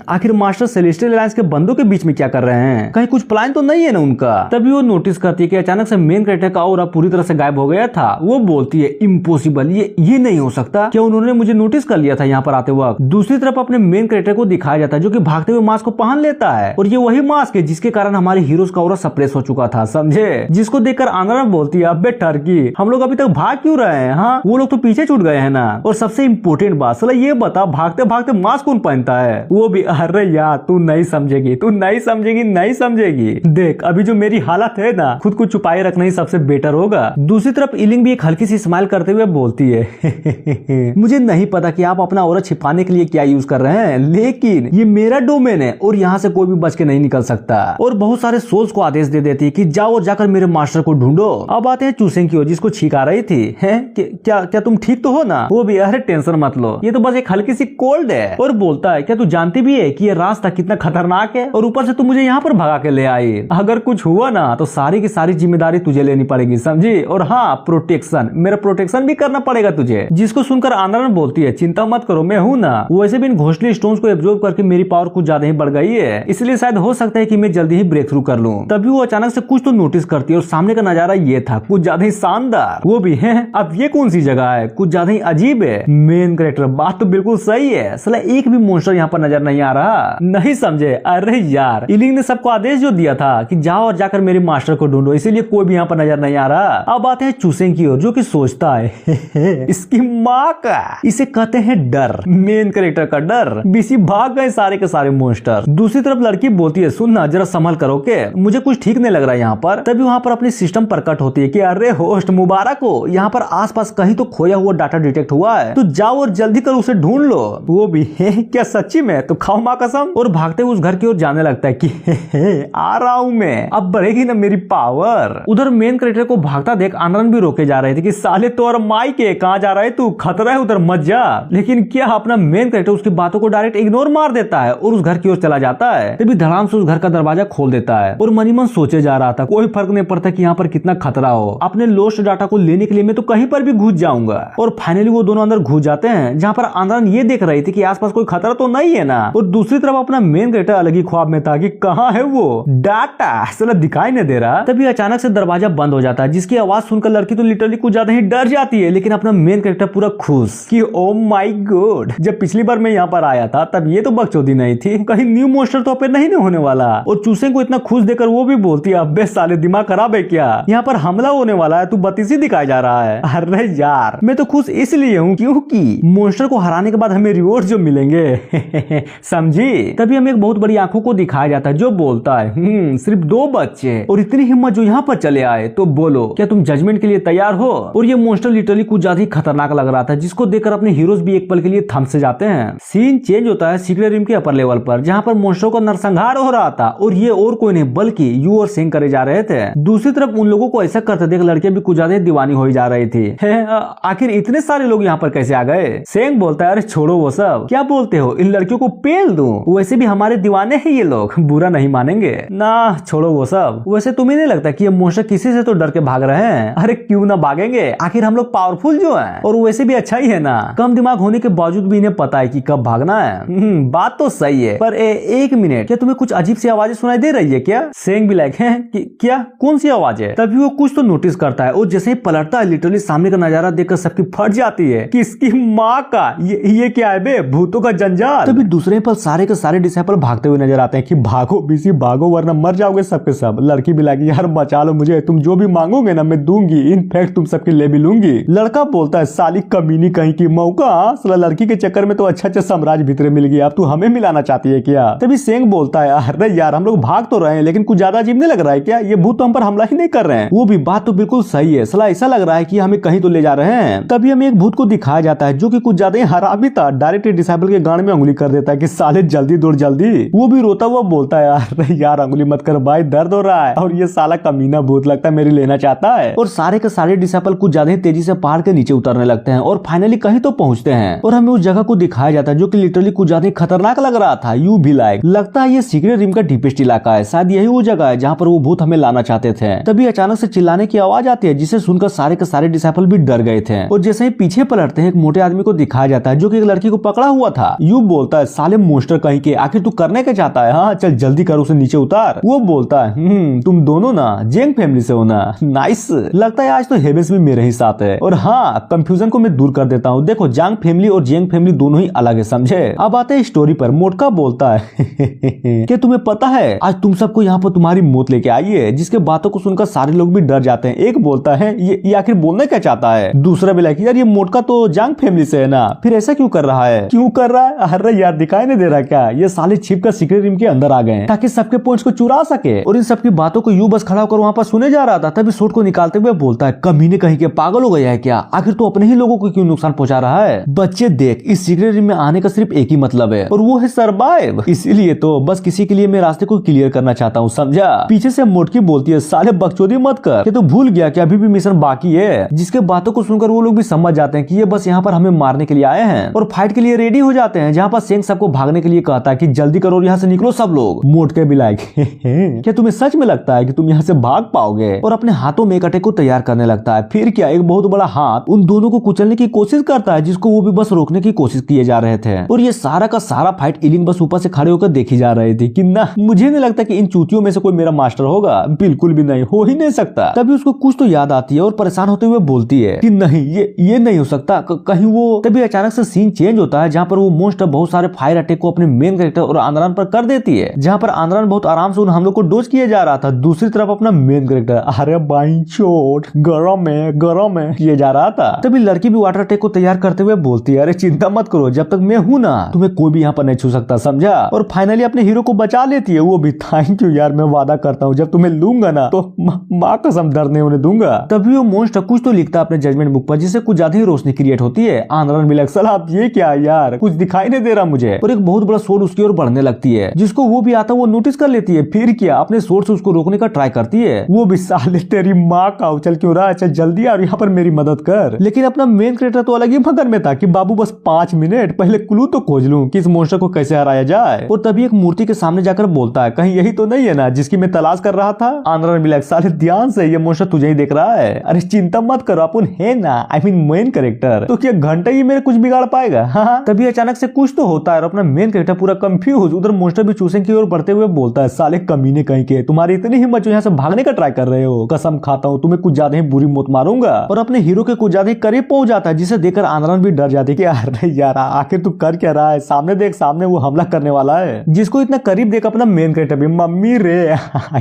आखिर मास्टर सेलेस्टियल अलायंस के बंदों के बीच में क्या कर रहे हैं, कहीं कुछ प्लान तो नहीं है ना उनका। तभी वो नोटिस करती है कि अचानक से मेन कैरेक्टर का ऑरा पूरी तरह से गायब हो गया था। वो बोलती है इम्पॉसिबल, ये नहीं हो सकता, क्या उन्होंने मुझे नोटिस कर लिया था यहाँ पर आते वक्त। दूसरी तरफ अपने मेन कैरेक्टर को दिखाया जाता है जो कि भागते हुए मास्क को पहन लेता है, और ये वही मास्क है जिसके कारण हमारे हीरोज का ऑरा सप्रेस हो चुका था, समझे। जिसको देखकर आंद्रा बोलती है अबे टर्की हम लोग अभी तक भाग क्यों रहे हैं, हाँ वो लोग तो पीछे छूट गए हैं ना। और सबसे इम्पोर्टेंट बात साला ये बता भागते भागते मास्क कौन पहनता है। वो भी अरे यार तू नहीं समझेगी, तू नहीं समझेगी, नहीं समझेगी। देख अभी जो मेरी हालत है ना, खुद को छुपाए रखना ही सबसे बेटर होगा। दूसरी तरफ इलिंग भी एक हल्की सी स्माइल करते हुए बोलती है मुझे नहीं पता कि आप अपना ऑरा छिपाने के लिए क्या यूज कर रहे हैं, लेकिन ये मेरा डोमेन है और यहाँ से कोई भी बच के नहीं निकल सकता। और बहुत सारे सोल्स को आदेश दे देती है कि जाओ और जाकर मेरे मास्टर को ढूंढो। अब आते हैं चूसेंग की ओर जिसको छींक आ रही थी। है क्या तुम ठीक तो हो ना। वो भी अरे टेंशन मत लो, ये तो बस एक हल्की सी कोल्ड है। और बोलता है क्या तू जानती भी है कि ये रास्ता कितना खतरनाक है, और ऊपर से तू मुझे यहाँ पर भगा के ले आई। अगर कुछ हुआ ना तो सारी की सारी जिम्मेदारी तुझे लेनी पड़ेगी, समझी। और हाँ प्रोटेक्शन, मेरा प्रोटेक्शन भी करना पड़ेगा तुझे। जिसको सुनकर आंद्रा बोलती है चिंता मत करो मैं हूँ ना। वैसे भी इन घोंसले स्टोन्स को एब्जॉर्ब करके मेरी पावर कुछ ज्यादा ही बढ़ गई है, इसलिए शायद हो सकता है कि मैं जल्दी ही ब्रेक थ्रू कर लूं। तभी वो अचानक से कुछ तो नोटिस करती है और सामने का नजारा ये था कुछ ज्यादा ही शानदार। वो भी है अब ये कौन सी जगह है, कुछ ज्यादा ही अजीब है। मेन कैरेक्टर बात तो बिल्कुल सही है, साला एक भी मॉन्स्टर यहाँ पर नजर नहीं आ रहा। नहीं समझे। अरे यार इलिंग ने सबको आदेश जो दिया था कि जाओ और जाकर मेरे मास्टर को ढूंढो, इसीलिए कोई भी यहाँ पर नजर नहीं आ रहा। अब आते हैं चूसेंग की ओर जो कि सोचता है इसकी माँ का, इसे कहते हैं डर। मेन कैरेक्टर का डर। बीसी भाग गए सारे के सारे मॉन्स्टर। दूसरी तरफ लड़की बोलती है सुन ना जरा संभल करो के, मुझे कुछ ठीक नहीं लग रहा है यहाँ पर। तभी वहाँ पर अपनी सिस्टम प्रकट होती है कि अरे होस्ट मुबारक हो, यहाँ पर आसपास कहीं तो खोया हुआ डाटा डिटेक्ट हुआ है, तो जाओ और जल्दी कर उसे ढूंढ लो। वो भी क्या सच्ची में, तो खाओ माँ कसम। और भागते हुए उस घर की ओर जाने लगता है कि आ रहा हूँ मैं, अब बढ़ेगी ना मेरी पावर। उधर मेन कैरेक्टर को भागता देख आनंद भी रोके जा रहे थे कि साले तो और माई के कहाँ जा रहा है तू, खतरा है उधर मत जा। लेकिन क्या अपना मेन कैरेक्टर उसकी बातों को डायरेक्ट इग्नोर मार देता है और उस घर की ओर चला जाता है। तभी धड़ाम से उस घर का दरवाजा खोल देता है और मनी मन सोचे जा रहा था कोई फर्क नहीं पड़ता कि यहाँ पर कितना खतरा हो, अपने लोस्ट डाटा को लेने के लिए मैं तो कहीं पर भी घुस जाऊंगा। और फाइनली वो दोनों अंदर घुस जाते हैं जहाँ पर आंद्रन ये देख रही थी कि आसपास कोई खतरा तो नहीं है ना। और दूसरी तरफ अपना मेन कैरेक्टर अलग ही ख्वाब में था कि कहाँ है वो डाटा, साला दिखाई नहीं दे रहा। तभी अचानक से दरवाजा बंद हो जाता है जिसकी आवाज सुनकर लड़की तो लिटरली कुछ ज्यादा ही डर जाती है, लेकिन अपना मेन कैरेक्टर पूरा खुश कि ओ माय गॉड, जब पिछली बार मैं यहाँ पर आया था तब ये तो बकचोदी नहीं थी, कहीं न्यू मॉन्स्टर तो पे नहीं होने वाला। और चूसे को इतना खुश देकर वो भी बोलती है अबे साले दिमाग खराब है क्या, यहाँ पर हमला होने वाला है, तू बत्तीसी दिखाया जा रहा है। अरे यार मैं तो खुश इसलिए हूँ क्योंकि मॉन्स्टर को हराने के बाद हमें रिवॉर्ड जो मिलेंगे समझी। तभी हमें एक बहुत बड़ी आंखों को दिखाया जाता है जो बोलता है सिर्फ 2 बच्चे और इतनी हिम्मत जो यहाँ पर चले आए, तो बोलो क्या तुम जजमेंट के लिए तैयार हो। और ये मॉन्स्टर लिटरली कुछ ज्यादा ही खतरनाक लग रहा था जिसको देखकर अपने हीरोज भी एक पल के लिए थम से जाते हैं। सीन चेंज होता है सीक्रेट रूम के अपर लेवल पर जहाँ पर मॉन्स्टर का नरसंहार हो रहा था और ये और कोई नहीं बल्कि यू और सेंग करे जा रहे थे। दूसरी तरफ उन लोगों को ऐसा करते देख लड़कियां भी कुछ ज्यादा दीवानी हो जा रही थी। आखिर इतने सारे लोग यहाँ पर कैसे आ गए। सेंग बोलता है अरे छोड़ो वो सब, क्या बोलते हो इन लड़कियों को पेल दूं, वैसे भी हमारे दीवाने हैं ये लोग, बुरा नहीं मानेंगे ना, छोड़ो वो सब। वैसे तुम्हें नहीं लगता कि ये मॉन्स्टर किसी से तो डर के भाग रहे हैं। अरे क्यों ना भागेंगे, आखिर हम लोग पावरफुल जो हैं और वैसे भी अच्छा ही है ना, कम दिमाग होने के बावजूद भी इन्हें पता है कि कब भागना है। बात तो सही है पर एक मिनट, क्या तुम्हें कुछ अजीब सी आवाजें सुनाई दे रही है क्या। सेंग भी लाइक है कि क्या कौन सी आवाज है। तभी वो कुछ तो नोटिस करता है और जैसे ही पलटता है लिटरली सामने का नजारा देखकर सबकी फट जाती है कि इसकी माँ का ये क्या है बे, भूतों का जंजाल। तभी दूसरे पर सारे के सारे डिसाइपल भागते हुए नजर आते हैं कि भागो बीसी भागो वरना मर जाओगे सबके सब। लड़की भी लाइक यार बचा लो मुझे, तुम जो भी मांगोगे ना मैं दूंगी, इनफैक्ट तुम सबके ले भी लूंगी। लड़का बोलता है साली कमीनी कहीं की मौका, साला लड़की के चक्कर में तो अच्छा साम्राज्य भीतर मिल गया, अब तू हमें मिलाना चाहती है क्या। तभी सेंग बोलता है अरे यार हम लोग भाग तो रहे हैं लेकिन कुछ ज्यादा अजीब नहीं लग रहा है क्या, ये भूत तो हम पर हमला ही नहीं कर रहे हैं। वो भी बात तो बिल्कुल सही है, साला ऐसा लग रहा है कि हमें कहीं तो ले जा रहे हैं। तभी हमें एक भूत को दिखाया जाता है जो कि कुछ ज्यादा ही हरामी था, डायरेक्ट डिसाइपल के गांड में उंगली कर देता है कि साले जल्दी दौड़ जल्दी। वो भी भी रोता हुआ बोलता है यार यार अंगुली मत कर भाई, दर्द हो रहा है। और ये साला कमीना भूत लगता है मेरी लेना चाहता है। और सारे के सारे डिसेबल कुछ ज्यादा ही तेजी से पहाड़ के नीचे उतरने लगते हैं और फाइनली कहीं तो पहुंचते हैं और हमें उस जगह को दिखाया जाता है जो कि लिटरली कुछ ज्यादा ही खतरनाक लग रहा था। यू भी लाइक लगता है ये सीक्रेट रिम का डीपेस्ट इलाका है, शायद यही वो जगह है जहाँ पर वो भूत हमें लाना चाहते थे। तभी अचानक से चिल्लाने की आवाज आती है जिसे सुनकर सारे के सारे डिसेबल भी डर गए थे। और जैसे ही पीछे पलटते हैं एक मोटे आदमी को दिखाया जाता है जो कि एक लड़की को पकड़ा हुआ था। यू बोलता है साले मोस्टर कहीं के, आखिर तू करने क्या चाहता है? हाँ चल जल्दी कर, उसे नीचे उतार। वो बोलता है तुम दोनों ना जेंग फैमिली से हो ना, नाइस। लगता है आज तो हेवेंस भी मेरे ही साथ है। और हाँ कंफ्यूजन को मैं दूर कर देता हूँ, देखो जांग फैमिली और जेंग फैमिली दोनों ही अलग है, समझे। अब आते हैं स्टोरी पर। मोटका बोलता है कि तुम्हें पता है आज तुम सबको यहाँ पर तुम्हारी मौत लेके आई है, जिसके बातों को सुनकर सारे लोग भी डर जाते हैं। एक बोलता है ये आखिर बोलने क्या चाहता है? दूसरा भी लाइक यार ये मोटका तो जांग फैमिली से है ना, फिर ऐसा क्यों कर रहा है? क्यों कर रहा है? अरे यार दिखाई नहीं दे रहा क्या? ये साले छिप कर सीक्रेट रूम के अंदर आ गए ताकि सबके पॉइंट्स को चुरा सके। और इन सबकी बातों को यू बस खड़ा होकर वहाँ पर सुने जा रहा था। तभी सूट को निकालते हुए बोलता है कमीने कहीं के, पागल हो गया है क्या? आखिर तो अपने ही लोगों को क्यों नुकसान पहुंचा रहा है? बच्चे देख, इस सीक्रेट रूम में आने का सिर्फ एक ही मतलब है और वो है सर्वाइव। इसीलिए तो बस किसी के लिए मैं रास्ते को क्लियर करना चाहता हूँ, समझा। पीछे से मोटकी बोलती है साले बकचोदी मत कर, ये तो भूल गया कि अभी भी मिशन बाकी है। जिसके बातों को सुनकर वो लोग भी समझ जाते हैं कि ये बस यहाँ पर हमें मारने के लिए आए हैं और फाइट के लिए रेडी हो जाते हैं। जहाँ पर सेंग सबको भागने के लिए कहता है कि जल्दी करो और यहाँ से निकलो सब लोग। मोटके भी लाइक क्या तुम्हें सच में लगता है कि तुम यहाँ से भाग पाओगे? और अपने हाथों में एक अटैक को तैयार करने लगता है। फिर क्या एक बहुत बड़ा हाथ उन दोनों को कुचलने की कोशिश करता है, जिसको वो भी बस रोकने की कोशिश किए जा रहे थे। और ये सारा का सारा फाइट इलिंग बस ऊपर से खड़े होकर देखी जा रही थी कि ना, मुझे नहीं लगता कि इन चूतियों में से कोई मेरा मास्टर होगा, बिल्कुल भी नहीं, हो ही नहीं सकता। तभी उसको कुछ तो याद आती है और परेशान होते हुए बोलती है कि नहीं ये नहीं हो सकता कहीं वो। तभी अचानक से सीन चेंज होता है जहाँ पर वो मोस्टर बहुत सारे फायर अटैक को अपने मेन कैरेक्टर और आंद्रान पर कर देती है, जहाँ पर आंद्रान बहुत आराम से उन हमलों को डोज किए जा रहा था। दूसरी तरफ अपना मेन कैरेक्टर अरे बाई चोट गरम है किए जा रहा था। तभी लड़की भी वाटर अटैक को तैयार करते हुए बोलती है अरे चिंता मत करो, जब तक मैं हूँ ना तुम्हें कोई भी यहाँ पर नहीं छू सकता, समझा। और फाइनली अपने हीरो को बचा लेती है। वो भी थैंक यू यार, मैं वादा करता हूँ जब तुम्हें लूंगा ना तो माँ कसम दर्द नहीं होने दूंगा। तभी वो मोस्टर कुछ तो लिखता है अपने जजमेंट बुक पर, जिससे कुछ ज्यादा ही रोशनी क्रिएट होती है। आंद्रान भी लग सला आप ये क्या यार, कुछ दिखाई नहीं दे रहा मुझे। और एक बहुत बड़ा सोर्ड उसकी ओर बढ़ने लगती है, जिसको वो भी आता वो नोटिस कर लेती है। फिर क्या अपने सोर्ड से उसको रोकने का ट्राई करती है। वो भी साले तेरी माँ का उछल क्यों रहा है, चल जल्दी आ यहाँ पर मेरी मदद कर। लेकिन अपना मेन क्रिएटर तो अलग ही मगन में था कि बाबू बस 5 मिनट पहले क्लू तो खोज लूं कि इस मोस्टर को कैसे हराया जाए। और तभी एक मूर्ति के सामने जाकर बोलता है कहीं यही तो नहीं है ना जिसकी मैं तलाश कर रहा था। आंद्रान भी साले ध्यान से, ये मोस्टर तुझे ही देख रहा है। अरे चिंता मत करो, अपन है ना, आई मीन मेन कैरेक्टर, तो क्या घंटे ही मेरे कुछ बिगाड़ पाएगा? हाँ। तभी अचानक से कुछ तो होता है और अपना मेन कैरेक्टर पूरा कंफ्यूज। उधर मोस्टर भी चूसिंग की ओर बढ़ते हुए बोलता है साले कमीने कहीं के, तुम्हारी इतनी हिम्मत जो यहाँ से भागने का ट्राई कर रहे हो, कसम खाता हूँ तुम्हें कुछ ज्यादा ही बुरी मौत मारूंगा। और अपने हीरो के कुछ ज्यादा ही करीब पहुंच जाता है, जिसे देखकर आंद्रान भी डर जाती है कि अरे यार आखिर तू कर क्या रहा है, सामने देख, सामने वो हमला करने वाला है। जिसको इतना करीब देख अपना मेन कैरेक्टर भी मम्मी रे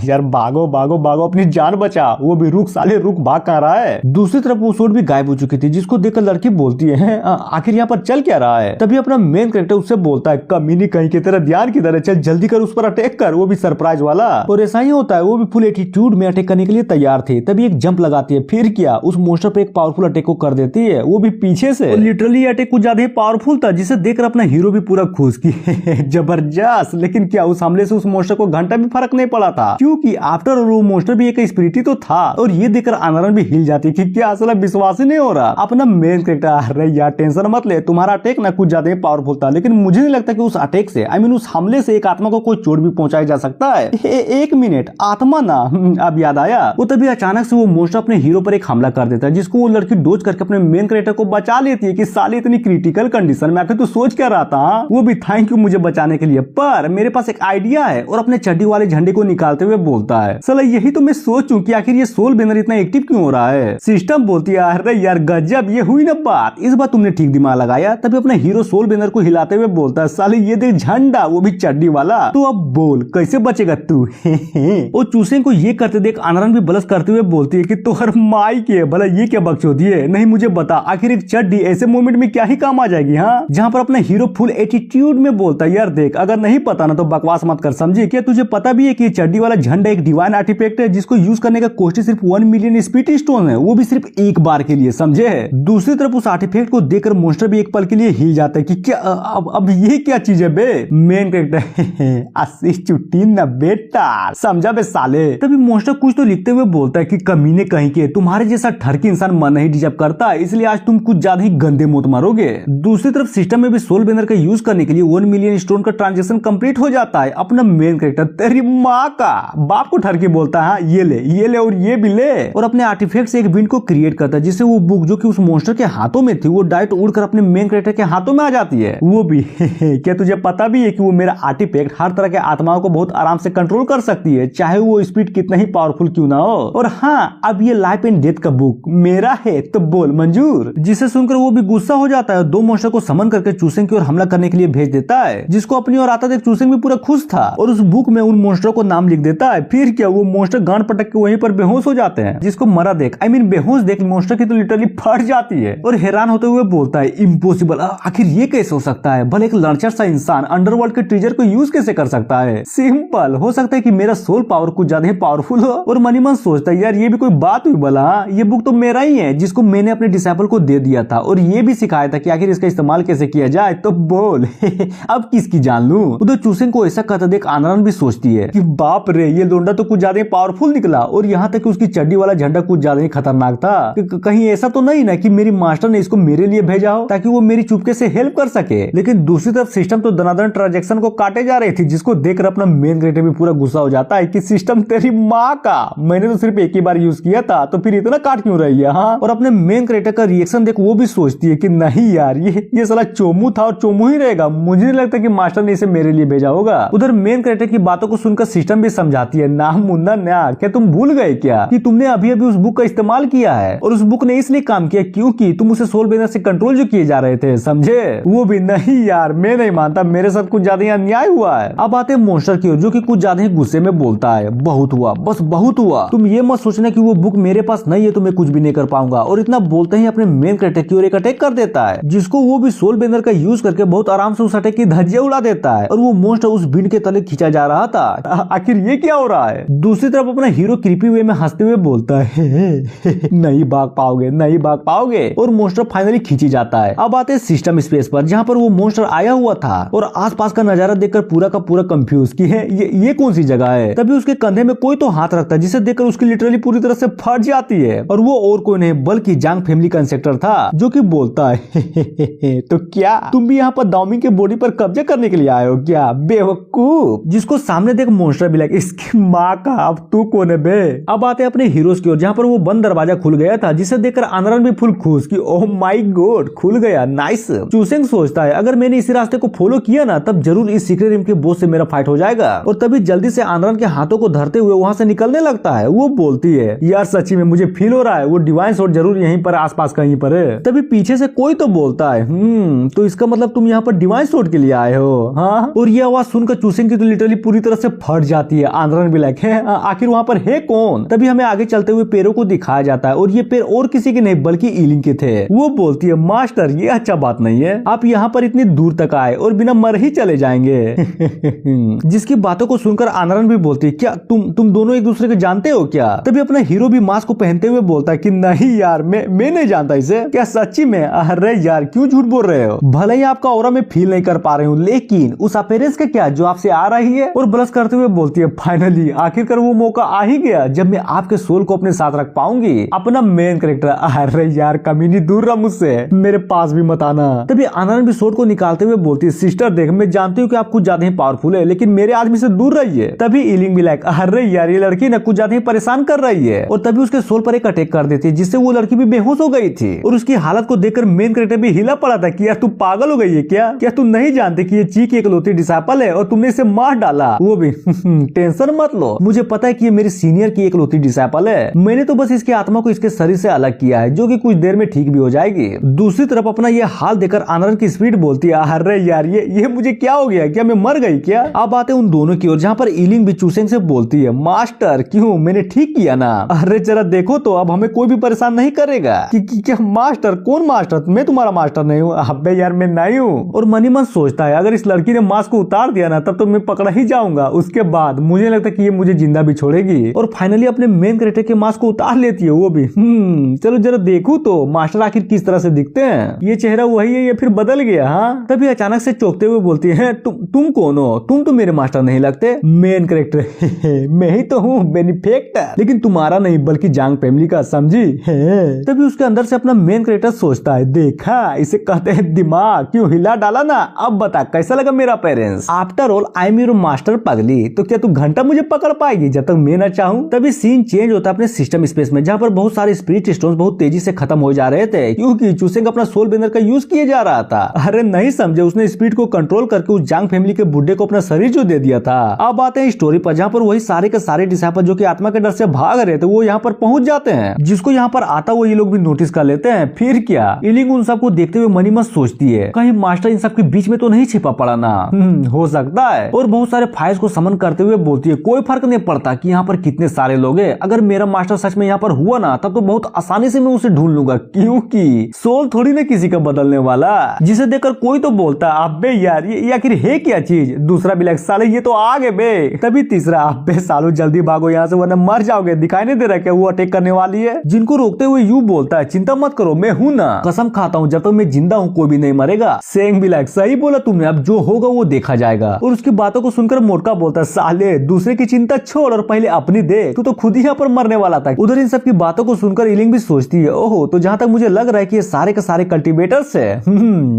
यार भागो भागो भागो, अपनी जान बचा। वो भी रुक साले रुक, भाग कहाँ रहा है। दूसरी तरफ वो सूट भी गायब हो चुकी थी, जिसको देखकर लड़की बोलती है आखिर यहाँ पर चल क्या रहा है। तभी अपना मेन कैरेक्टर उससे बोलता है कमीनी कहीं की, तेरा ध्यान किधर है, चल जल्दी कर उस पर अटैक कर। वो भी सरप्राइज वाला। और ऐसा ही होता है, वो भी फुल एटीट्यूड में अटैक करने के लिए तैयार थे। तभी एक जंप लगाती है। फिर क्या उस मोस्टर पे एक पावरफुल अटैक को कर देती है, वो भी पीछे से। लिटरली अटैक कुछ ज्यादा ही पावरफुल था, जिसे देखकर अपना हीरो भी पूरा खुश की जबरदस्त। लेकिन क्या उस हमले से उस मोस्टर को घंटा भी फर्क नहीं पड़ा था, क्योंकि आफ्टर वो मोस्टर भी एक स्पिरिट तो था। और ये देखकर आंद्रान भी हिल जाती कि क्या असल विश्वास ही नहीं हो रहा। अपना मेन कैरेक्टर अरे यार टेंशन मत ले, तुम्हारा अटैक ना कुछ ज्यादा ही पावरफुल था, लेकिन मुझे नहीं लगता कि उस अटैक से आई मीन उस हमले से एक आत्मा को कोई चोट भी पहुंचाया जा सकता है। एक मिनट, आत्मा ना, अब याद आया। वो तभी अचानक से वो मोस्टर अपने हीरो पर एक हमला कर देता है, जिसको वो लड़की डोज करके अपने मेन कैरेक्टर को बचा लेती है कि साली इतनी क्रिटिकल कंडीशन में आखिर तू सोच क्या रहा था। वो भी थैंक यू मुझे बचाने के लिए, पर मेरे पास एक आइडिया है। और अपने चड्डी वाले झंडे को निकालते हुए बोलता है साला यही तो मैं सोचूं कि आखिर ये सोल बैनर इतना एक्टिव क्यों हो रहा है। सिस्टम बोलती है अरे यार गजब, ये हुई ना बात, इस बार तुमने ठीक दिमाग लगाया। तभी अपना हीरो सोल बैनर को हिलाते हुए बोलता है साले ये देख झंडा, वो भी चड्डी वाला, तो अब बोल कैसे बचेगा तू। और चूसें को ये करते देख आंद्रान भी बलस करते हुए बोलती है कि तोहर माई के भला ये क्या बकचोदी है, नहीं मुझे बता आखिर एक चड्डी ऐसे मोमेंट में क्या ही काम आ जाएगी। हाँ, जहाँ पर अपना हीरो फुल एटीट्यूड में बोलता है यार देख अगर नहीं पता ना तो बकवास मत कर, समझे। क्या तुझे पता भी है कि चड्डी वाला झंडा एक डिवाइन आर्टिफैक्ट है, जिसको यूज करने का कॉस्ट सिर्फ 1 मिलियन स्पिरिट स्टोन है, वो भी सिर्फ एक बार के लिए, समझे। दूसरी तरफ उस आर्टिफैक्ट को देखकर मोस्टर भी एक पल के लिए हिल जाता है कि क्या अब ये क्या चीज है बे। मेन कैरेक्टर 80 चुट्टी 90 तार, समझा बे साले। तभी मॉन्स्टर कुछ तो लिखते हुए बोलता है कि कमीने कहीं के, तुम्हारे जैसा ठरकी इंसान मन नहीं डिजर्व करता, इसलिए आज तुम कुछ ज्यादा ही गंदे मौत मारोगे। दूसरी तरफ सिस्टम में भी सोल बेनर का यूज करने के लिए 1 मिलियन स्टोन का ट्रांजेक्शन कंप्लीट हो जाता है। अपना मेन कैरेक्टर तेरी माँ का बाप को ठरकी बोलता है, ये ले और ये भी ले, और अपने आर्टिफैक्ट से एक विंड को क्रिएट करता है, जिससे वो बुक जो कि उस मॉन्स्टर के हाथों में थी वो डायरेक्ट उड़कर अपने मेन कैरेक्टर के हाथों में आ जाती है। वो भी क्या तुझे पता भी है कि वो मेरा आर्टिफैक्ट हर तरह के आत्माओं को बहुत आराम से कंट्रोल कर सकती है, चाहे वो स्पीड कितना ही पावरफुल क्यों ना हो। और हाँ, अब ये लाइफ एंड डेथ का बुक मेरा है तो बोल मंजूर। जिसे सुनकर वो भी गुस्सा हो जाता है, 2 मॉन्स्टर को समन करके चूसेंग की ओर हमला करने के लिए भेज देता है, जिसको अपनी ओर आता देख चूसेंग भी पूरा खुश था और उस बुक में उन मॉन्स्टरों को नाम लिख देता है। फिर क्या, वो मॉन्स्टर गांड पटक के वहीं पर बेहोश हो जाते हैं, जिसको मरा देख बेहोश देख मॉन्स्टर की तो लिटरली फट जाती है और हैरान होते हुए बोलता है, इम्पॉसिबल, आखिर ये कैसे हो सकता है? भले एक लड़चर सा इंसान अंडरवर्ल्ड के ट्रेजर को यूज कैसे कर सकता है? सिंपल, हो सकता है कि मेरा सोल पावर कुछ ज्यादा ही पावरफुल हो। और मनी मन सोचता है, यार ये भी कोई बात हुई भला, ये बुक तो मेरा ही है, जिसको मैंने अपने डिसाइपल को दे दिया था और ये भी सिखाया था कि आखिर इसका इस्तेमाल कैसे किया जाए, तो बोल अब किसकी जान लूं। उधर चूसेंग को ऐसा कहता देख आनरन भी सोचती है कि बाप रे, ये लोंडा तो कुछ ज्यादा ही पावरफुल निकला, और यहाँ तक कि उसकी चड्डी वाला झंडा कुछ ज्यादा ही खतरनाक था। कहीं ऐसा तो नहीं ना कि मेरी मास्टर ने इसको मेरे लिए भेजा हो ताकि वो मेरी चुपके से हेल्प कर सके। लेकिन दूसरी तरफ सिस्टम तो दनादन ट्रांजैक्शन को काटे जा रही थी, जिसको देखकर अपना मेन क्रिएटर भी पूरा गुस्सा हो जाता है कि सिस्टम तेरी माँ का, मैंने तो सिर्फ एक ही बार यूज किया था, तो फिर इतना काट क्यों रही है? हाँ, और अपने मेन क्रिएटर का रिएक्शन देख वो भी सोचती है कि नहीं यार, ये साला चोमू था और चोमू ही रहेगा, मुझे नहीं लगता कि मास्टर ने इसे मेरे लिए भेजा होगा। उधर मेन क्रिएटर की बातों को सुनकर सिस्टम भी समझाती है, ना मुन्ना ना, क्या तुम भूल गए क्या कि तुमने अभी अभी उस बुक का इस्तेमाल किया है, और उस बुक ने इसलिए काम किया क्योंकि तुम उसे सोल बेनर से कंट्रोल जो किए जा रहे थे, समझे? वो भी नहीं यार, मैं नहीं मानता, मेरे साथ कुछ ज्यादा ही अन्याय हुआ है। अब आते हैं मॉन्स्टर की ओर, जो कि कुछ ज्यादा ही गुस्से में बोलता है, बहुत हुआ, बस बहुत हुआ, तुम ये मत सोचना कि वो बुक मेरे पास नहीं है तो मैं कुछ भी नहीं कर पाऊंगा। और इतना बोलते ही अपने मेन कैरेक्टर की ओर एक अटैक कर देता है, जिसको वो भी सोल बेनर का यूज करके बहुत आराम से उस अटैक की धज्जियां उड़ा देता है, और वो मॉन्स्टर उस बिंड के तले खींचा जा रहा था। आखिर ये क्या हो रहा है? दूसरी तरफ अपना हीरो क्रीपी वे में हंसते हुए बोलता है, नहीं भाग पाओगे, नहीं भाग पाओगे, और मॉन्स्टर फाइनली खींची जाता है। अब आते हैं सिस्टम स्पेस पर, जहाँ पर वो मॉन्स्टर आया हुआ था और आसपास का नजारा देखकर पूरा का पूरा कंफ्यूज कि है ये कौन सी जगह है। तभी उसके कंधे में कोई तो हाथ रखता है, जिसे देखकर उसकी लिटरली पूरी तरह से फट जाती है, और वो और कोई नहीं बल्कि जांग फैमिली का इंसेक्टर था, जो कि बोलता है तो क्या तुम भी यहाँ पर दाओमिंग के बॉडी पर कब्जा करने के लिए आए हो क्या, बेवकूफ? जिसको सामने देख मॉन्स्टर भी लगे, इसकी माँ का, अब तू कौन है बे? अब आते हैं अपने हीरोज की ओर, जहाँ पर वो बंद दरवाजा खुल गया था, जिसे देखकर आनरन भी फुल खुश कि ओह माय गॉड, खुल गया, नाइस। चूसेंग सोचता है, अगर मैंने इसी रास्ते को फॉलो किया ना, तब जरूर इस सीक्रेट रूम के बॉस से मेरा फाइट हो जाएगा। और तभी जल्दी से आनरन के हाथों को धरते हुए वहाँ से निकलने लगता है। वो बोलती है, यार सच्ची में मुझे फील हो रहा है वो डिवाइन स्वॉर्ड जरूर यहीं पर आसपास कहीं पर है। तभी पीछे से कोई तो बोलता है, तो इसका मतलब तुम यहाँ पर डिवाइन स्वॉर्ड के लिए आए हो? हाँ। और ये आवाज सुनकर चूसेंग की तो लिटरली पूरी तरह से फट जाती है। आनरन भी लाइक है, आखिर वहाँ पर है कौन? तभी हमें आगे चलते हुए पैरों को दिखाया जाता है, और ये पैर और किसी के नहीं बल्कि ईलिंग के थे। वो बोलती है, मास्टर ये अच्छा बात नहीं है, आप यहाँ पर इतनी दूर तक आए और बिना मर ही चले जाएंगे। जिसकी बातों को सुनकर आनरन भी बोलती है, क्या तुम दोनों एक दूसरे को जानते हो क्या? तभी अपना हीरो भी मास्क को पहनते हुए बोलता है कि नहीं यार, मैं नहीं जानता इसे। क्या सच्ची में? अरे यार क्यों झूठ बोल रहे हो? भले ही आपका ऑरा में फील नहीं कर पा रही हूँ, लेकिन उस अपीयरेंस का क्या जो आपसे आ रही है? और ब्लश करते हुए बोलती है, फाइनली आखिरकार वो मौका आ ही गया जब मैं आपके सोल को अपने साथ रख पाऊंगी। अपना मेन कैरेक्टर, अरे यार कमीनी दूर रहा मुझसे, मेरे पास भी मत आना। तभी आनंद भी सोर्ड को निकालते हुए बोलती है, सिस्टर देख, मैं जानती हूँ कि आप कुछ ज्यादा ही पावरफुल है, लेकिन मेरे आदमी से दूर रहिए। तभी ईलिंग भी लाइक, अरे यार ये लड़की ना कुछ ज्यादा ही परेशान कर रही है, और तभी उसके सोल पर एक अटैक कर देती है, जिससे वो लड़की भी बेहोश हो गई थी। और उसकी हालत को देखकर मेन कैरेक्टर भी हिला पड़ा था कि यार तू पागल हो गई है क्या तू नहीं जानती कि ये ची की इकलौती डिसाइपल है और तुमने इसे मार डाला? वो भी टेंशन मत लो, मुझे पता है कि ये मेरी सीनियर की इकलौती डिसाइपल है, मैंने तो बस इसकी आत्मा को इसके शरीर से अलग किया है, जो कि कुछ देर में ठीक भी हो जाएगी। दूसरी तरफ अपना ये हाल देखकर आनंद की स्पीड बोलती है, अरे यार ये मुझे क्या हो गया, क्या मैं मर गई क्या? अब आते उन दोनों की ओर, जहाँ पर ईलिंग भी चूसेंग से बोलती है, मास्टर क्यों, मैंने ठीक किया ना? अरे जरा देखो तो, अब हमें कोई भी परेशान नहीं करेगा। क्या मास्टर? कौन मास्टर? मैं तुम्हारा मास्टर नहीं हूँ। अबे यार मैं नहीं हूँ। और मनी मन सोचता है, अगर इस लड़की ने मास्क को उतार दिया ना, तब तो मैं पकड़ा ही जाऊंगा। उसके बाद मुझे लगता है कि ये मुझे जिंदा भी छोड़ेगी। और फाइनली अपने मेन कैरेक्टर के मास्क को उतार लेती है। वो भी चलो जरा देखूं तो मास्टर आखिर किस तरह से दिखते हैं। ये चेहरा वही है या फिर बदल गया? हाँ। तभी अचानक से चौंकते हुए बोलती है, तुम कौन हो? तुम तो मेरे मास्टर नहीं लगते। मेन कैरेक्टर मैं ही तो हूँ, बेनिफेक्टर, लेकिन तुम्हारा नहीं बल्कि जांग फैमिली का, समझी? तभी उसके अंदर से अपना मेन कैरेक्टर सोचता है, देखा इसे कहते हैं दिमाग, क्यों हिला डाला ना। अब बता कैसा लगा मेरा parents? After all I am your master पगली, तो क्या तू घंटा मुझे पकड़ पाएगी जब तक मैं ना चाहूँ? तभी सीन चेंज होता है अपने सिस्टम स्पेस में, जहाँ पर बहुत सारे स्पिरिट स्टोन्स बहुत तेजी से खत्म हो जा रहे थे, क्योंकि चूसेंग अपना सोल बेंदर का यूज किए जा रहा था। अरे नहीं समझे, उसने स्पिरिट को कंट्रोल करके उस जांग फैमिली के बुड्ढे को अपना शरीर जो दे दिया था। अब आते हैं स्टोरी पर, जहाँ पर वही सारे के सारे डिसाइपल जो कि आत्मा के डर से भाग रहे थे वो यहाँ पर पहुंच जाते हैं, जिसको यहाँ पर आता हुआ ये लोग भी नोटिस कर लेते हैं। फिर क्या, इलिंग उन सबको देखते हुए मनी मत सोचती है, कहीं मास्टर इन सबके बीच में तो नहीं छिपा पड़ा ना। हो सकता है। और बहुत सारे फाइल्स को समन करते हुए बोलती है, कोई फर्क नहीं पड़ता कि यहाँ पर कितने सारे लोग हैं, अगर मेरा मास्टर सच में यहाँ पर हुआ ना तब तो बहुत आसानी से मैं उसे ढूंढ लूंगा, क्योंकि सोल थोड़ी ना किसी का बदलने वाला। जिसे देखकर कोई तो बोलता अबे यार ये आखिर है क्या चीज। दूसरा भी लग, साले ये तो आगे बे। तभी तीसरा, अबे सालो जल्दी भागो यहाँ से वरना मर जाओगे, दिखाई नहीं दे रहा क्या वो अटैक करने वाली है। जिनको रोकते हुए यू बोलता है, चिंता मत करो मैं हूँ ना, कसम खाता हूँ जब तक मैं जिंदा हूँ कोई भी नहीं मरेगा। सेंग भी लाइक, सही बोला तुमने, अब जो होगा वो देखा जाएगा। और उसकी बातों को सुनकर मोटका बोलता है, साले दूसरे की चिंता छोड़ और पहले अपनी दे, तू तो खुद ही यहाँ पर मरने वाला था। उधर इन सब की बातों को सुनकर इलिंग भी सोचती है, ओहो तो जहाँ तक मुझे लग रहा है कि ये सारे के सारे कल्टीवेटर्स है,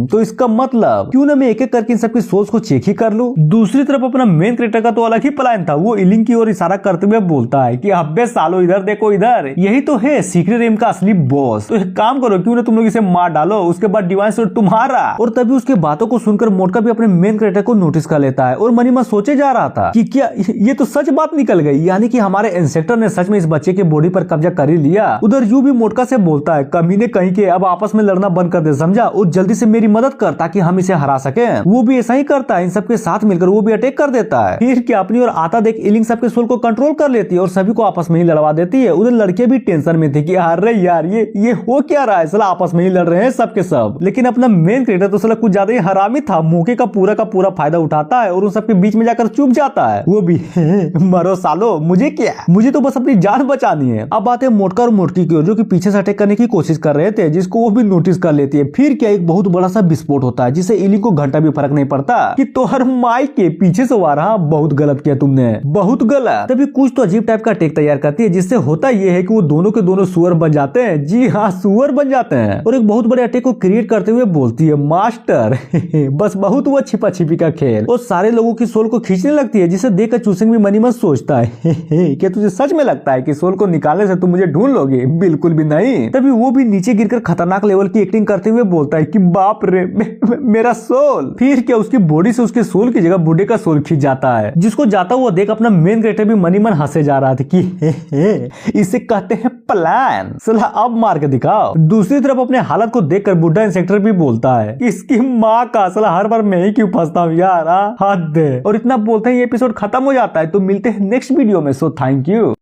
तो इसका मतलब क्यों ना मैं एक एक करके इन सबकी सोच को चेक ही कर लूं। दूसरी तरफ अपना मेन कैरेक्टर का तो अलग ही प्लान था, वो इलिंग की ओर इशारा करते हुए बोलता है कि अबे सालो इधर देखो, इधर यही तो है सीक्रेट रिम का असली बॉस, तो एक काम करो क्यों ना तुम लोग इसे मार डालो, उसके बाद डिवाइन स्वॉर्ड तुम्हारा। और तभी उसके बातों को सुनकर मोटका भी अपने मेन कैरेक्टर को नोटिस कर लेता है और मनी में सोचे जा रहा था कि क्या ये तो सच बात निकल गई, यानी कि हमारे इंस्पेक्टर ने सच में इस बच्चे के बॉडी पर कब्जा कर ही लिया। उधर यू भी मोटका से बोलता है, कमीने कहीं के अब आपस में लड़ना बंद कर दे समझा, और जल्दी से मेरी मदद कर ताकि हम इसे हरा सके। वो भी ऐसा ही करता है, इन सबके साथ मिलकर वो भी अटैक कर देता है। फिर क्या, अपनी और आता देख इलिंग सबके सोल को कंट्रोल कर लेती है और सभी को आपस में ही लड़वा देती है। उधर लड़के भी टेंशन में थे कि अरे यार ये हो क्या रहा है, साला आपस में ही लड़ रहे हैं सबके सब। लेकिन अपना मेन कैरेक्टर तो साला कुछ ज्यादा ही हरामी था, मौके का पूरा फायदा उठाता है और उन सबके बीच में जाकर चुप जाता है। वो भी मरो सालो, मुझे क्या, मुझे तो बस अपनी जान बचानी है। अब आते हैं मोटका और मोटकी की ओर, जो कि पीछे से अटैक करने की कोशिश कर रहे थे, जिसको वो भी नोटिस कर लेती है। फिर क्या, एक बहुत बड़ा सा विस्फोट होता है, जिससे इलिंग को घंटा भी फर्क नहीं पड़ता कि तोहर माई के पीछे से आ रहा, बहुत गलत किया तुमने, बहुत गलत। तभी कुछ तो अजीब टाइप का अटैक तैयार करती है, जिससे होता यह है कि वो दोनों के दोनों सुअर बन जाते हैं। जी हाँ, सुअर बन जाते हैं और एक बहुत बड़े अटैक को क्रिएट करते हुए बोलती है, मास्टर बस बहुत हुआ छिपा छिपी का खेल, और सारे लोगों की सोल को खींचने लगती है, जिसे देखकर चूसिंग भी मनी में सोचता है क्या तुझे सच में लगता है कि सोल को निकालने से तुम मुझे ढूंढ लोगे? बिल्कुल भी नहीं। तभी वो भी नीचे गिरकर खतरनाक लेवल की एक्टिंग करते हुए बोलता है कि बाप रे मेरा सोल। फिर क्या, उसकी बॉडी से उसके सोल की जगह बुड्ढे का सोल खींच जाता है, जिसको जाता हुआ देख अपना मेन कैरेक्टर भी मनी मन हंसे जा रहा था कि इसे कहते हैं प्लान, साला अब मार के दिखाओ। दूसरी तरफ अपने हालत को देखकर बुड्ढा इंस्पेक्टर भी बोलता है, इसकी माँ का साला हर बार मैं ही क्यों फंसता हूँ यार, हद है। और इतना बोलते ही एपिसोड खत्म हो जाता है। तो मिलते हैं नेक्स्ट वीडियो में, सो थैंक यू।